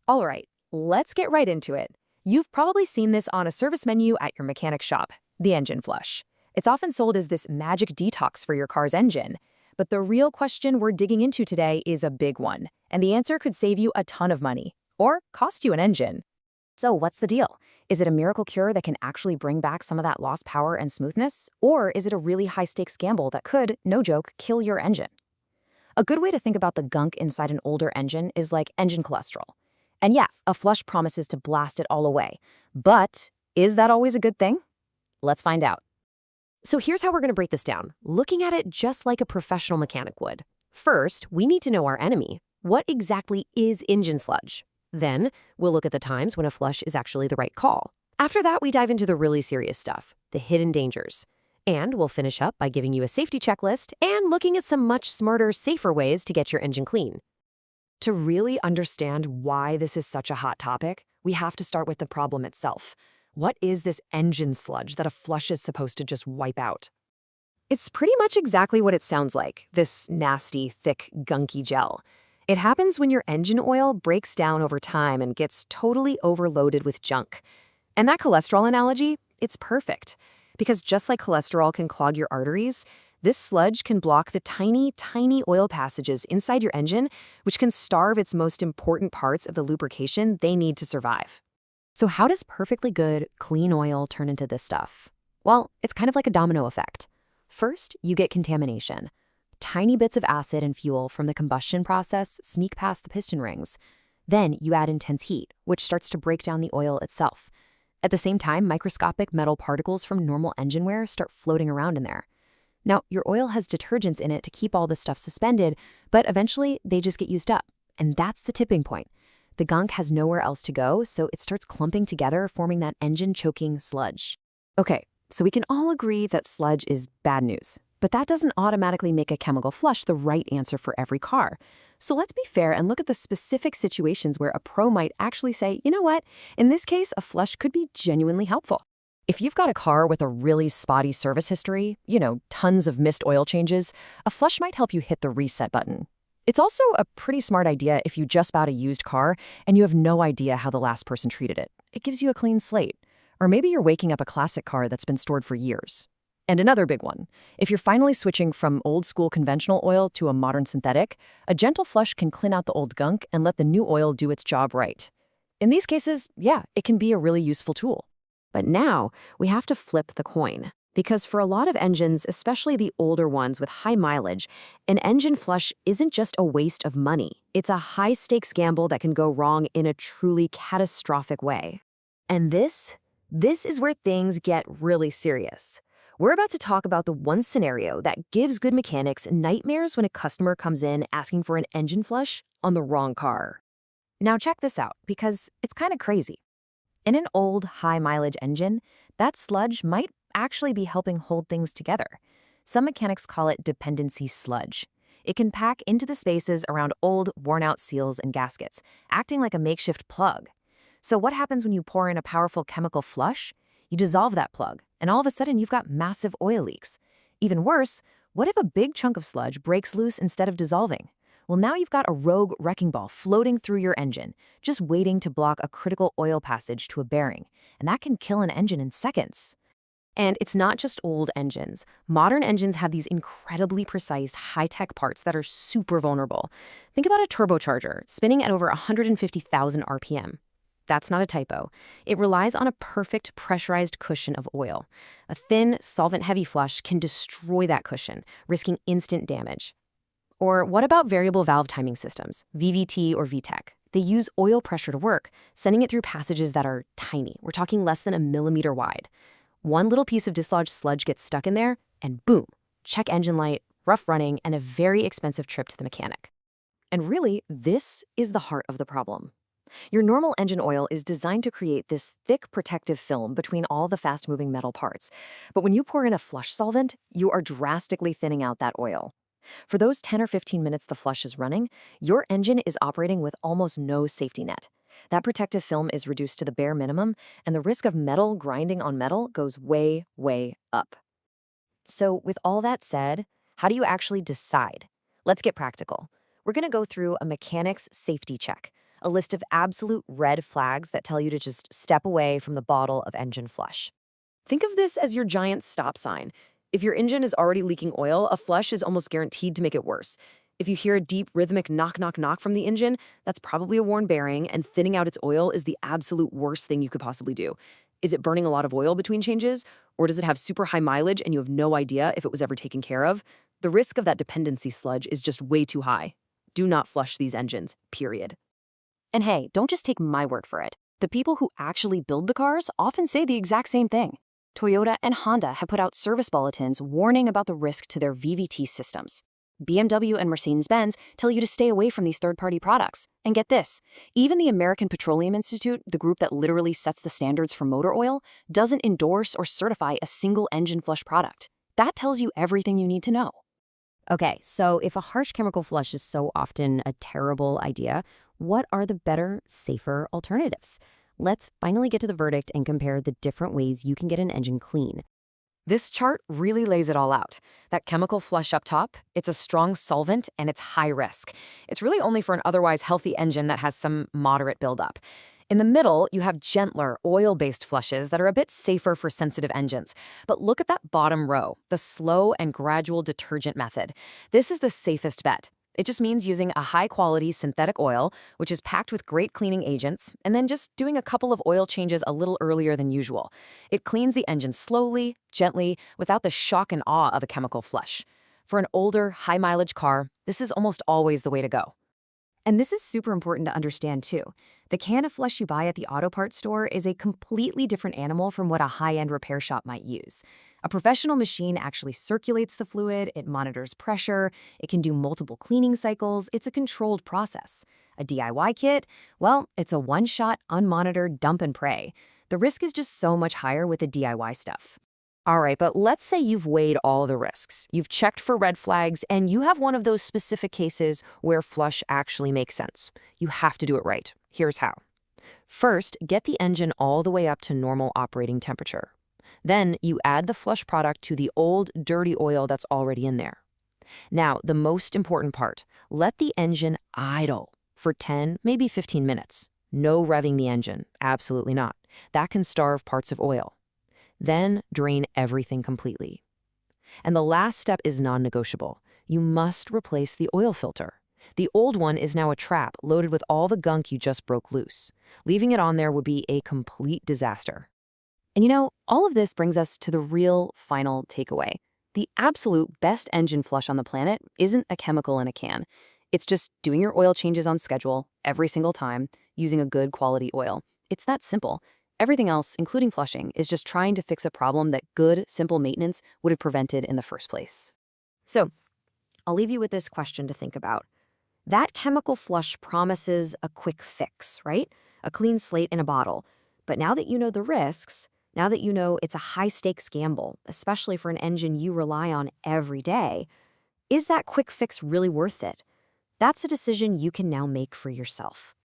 All right, let's get right into it. You've probably seen this on a service menu at your mechanic shop, the engine flush. It's often sold as this magic detox for your car's engine. But the real question we're digging into today is a big one, and the answer could save you a ton of money, or cost you an engine. So what's the deal? Is it a miracle cure that can actually bring back some of that lost power and smoothness? Or is it a really high-stakes gamble that could, no joke, kill your engine? A good way to think about the gunk inside an older engine is like engine cholesterol. And yeah, a flush promises to blast it all away. But is that always a good thing? Let's find out. So here's how we're going to break this down, looking at it just like a professional mechanic would. First, we need to know our enemy. What exactly is engine sludge? Then, we'll look at the times when a flush is actually the right call. After that, we dive into the really serious stuff, the hidden dangers. And we'll finish up by giving you a safety checklist and looking at some much smarter, safer ways to get your engine clean. To really understand why this is such a hot topic, we have to start with the problem itself. What is this engine sludge that a flush is supposed to just wipe out? It's pretty much exactly what it sounds like, this nasty, thick, gunky gel. It happens when your engine oil breaks down over time and gets totally overloaded with junk. And that cholesterol analogy, it's perfect. Because just like cholesterol can clog your arteries, this sludge can block the tiny, tiny oil passages inside your engine, which can starve its most important parts of the lubrication they need to survive. So how does perfectly good, clean oil turn into this stuff? Well, it's kind of like a domino effect. First, you get contamination. Tiny bits of acid and fuel from the combustion process sneak past the piston rings. Then you add intense heat, which starts to break down the oil itself. At the same time, microscopic metal particles from normal engine wear start floating around in there. Now, your oil has detergents in it to keep all this stuff suspended, but eventually they just get used up. And that's the tipping point. The gunk has nowhere else to go, so it starts clumping together, forming that engine-choking sludge. Okay, so we can all agree that sludge is bad news, but that doesn't automatically make a chemical flush the right answer for every car. So let's be fair and look at the specific situations where a pro might actually say, you know what, in this case, a flush could be genuinely helpful. If you've got a car with a really spotty service history, tons of missed oil changes, a flush might help you hit the reset button. It's also a pretty smart idea if you just bought a used car and you have no idea how the last person treated it. It gives you a clean slate. Or maybe you're waking up a classic car that's been stored for years. And another big one, if you're finally switching from old school conventional oil to a modern synthetic, a gentle flush can clean out the old gunk and let the new oil do its job right. In these cases, yeah, it can be a really useful tool. But now we have to flip the coin. Because for a lot of engines, especially the older ones with high mileage, an engine flush isn't just a waste of money. It's a high-stakes gamble that can go wrong in a truly catastrophic way. And this is where things get really serious. We're about to talk about the one scenario that gives good mechanics nightmares when a customer comes in asking for an engine flush on the wrong car. Now check this out, because it's kind of crazy. In an old, high-mileage engine, that sludge might actually be helping hold things together. Some mechanics call it dependency sludge. It can pack into the spaces around old, worn-out seals and gaskets, acting like a makeshift plug. So what happens when you pour in a powerful chemical flush? You dissolve that plug, and all of a sudden you've got massive oil leaks. Even worse, what if a big chunk of sludge breaks loose instead of dissolving? Well, now you've got a rogue wrecking ball floating through your engine, just waiting to block a critical oil passage to a bearing, and that can kill an engine in seconds. And it's not just old engines. Modern engines have these incredibly precise, high-tech parts that are super vulnerable. Think about a turbocharger spinning at over 150,000 RPM. That's not a typo. It relies on a perfect pressurized cushion of oil. A thin, solvent-heavy flush can destroy that cushion, risking instant damage. Or what about variable valve timing systems, VVT or VTEC? They use oil pressure to work, sending it through passages that are tiny. We're talking less than a millimeter wide. One little piece of dislodged sludge gets stuck in there, and boom, check engine light, rough running, and a very expensive trip to the mechanic. And really, this is the heart of the problem. Your normal engine oil is designed to create this thick protective film between all the fast-moving metal parts. But when you pour in a flush solvent, you are drastically thinning out that oil. For those 10 or 15 minutes the flush is running, your engine is operating with almost no safety net. That protective film is reduced to the bare minimum, and the risk of metal grinding on metal goes way, way up. So with all that said, how do you actually decide? Let's get practical. We're going to go through a mechanic's safety check, a list of absolute red flags that tell you to just step away from the bottle of engine flush. Think of this as your giant stop sign. If your engine is already leaking oil, a flush is almost guaranteed to make it worse. If you hear a deep, rhythmic knock, knock, knock from the engine, that's probably a worn bearing, and thinning out its oil is the absolute worst thing you could possibly do. Is it burning a lot of oil between changes? Or does it have super high mileage and you have no idea if it was ever taken care of? The risk of that dependency sludge is just way too high. Do not flush these engines, period. And hey, don't just take my word for it. The people who actually build the cars often say the exact same thing. Toyota and Honda have put out service bulletins warning about the risk to their VVT systems. BMW and Mercedes-Benz tell you to stay away from these third-party products. And get this, even the American Petroleum Institute, the group that literally sets the standards for motor oil, doesn't endorse or certify a single engine flush product. That tells you everything you need to know. Okay, so if a harsh chemical flush is so often a terrible idea, what are the better, safer alternatives? Let's finally get to the verdict and compare the different ways you can get an engine clean. This chart really lays it all out. That chemical flush up top, it's a strong solvent and it's high risk. It's really only for an otherwise healthy engine that has some moderate buildup. In the middle, you have gentler, oil-based flushes that are a bit safer for sensitive engines. But look at that bottom row, the slow and gradual detergent method. This is the safest bet. It just means using a high-quality synthetic oil, which is packed with great cleaning agents, and then just doing a couple of oil changes a little earlier than usual. It cleans the engine slowly, gently, without the shock and awe of a chemical flush. For an older, high-mileage car, this is almost always the way to go. And this is super important to understand, too. The can of flush you buy at the auto parts store is a completely different animal from what a high-end repair shop might use. A professional machine actually circulates the fluid, it monitors pressure, it can do multiple cleaning cycles, it's a controlled process. A DIY kit? Well, it's a one-shot, unmonitored dump and pray. The risk is just so much higher with the DIY stuff. All right, but let's say you've weighed all the risks. You've checked for red flags, and you have one of those specific cases where flush actually makes sense. You have to do it right. Here's how. First, get the engine all the way up to normal operating temperature. Then you add the flush product to the old, dirty oil that's already in there. Now, the most important part, let the engine idle for 10, maybe 15 minutes. No revving the engine, absolutely not. That can starve parts of oil. Then drain everything completely. And the last step is non-negotiable. You must replace the oil filter. The old one is now a trap loaded with all the gunk you just broke loose. Leaving it on there would be a complete disaster. And you know, all of this brings us to the real final takeaway. The absolute best engine flush on the planet isn't a chemical in a can. It's just doing your oil changes on schedule every single time, using a good quality oil. It's that simple. Everything else, including flushing, is just trying to fix a problem that good, simple maintenance would have prevented in the first place. So, I'll leave you with this question to think about. That chemical flush promises a quick fix, right? A clean slate in a bottle. But now that you know the risks, now that you know it's a high-stakes gamble, especially for an engine you rely on every day, is that quick fix really worth it? That's a decision you can now make for yourself.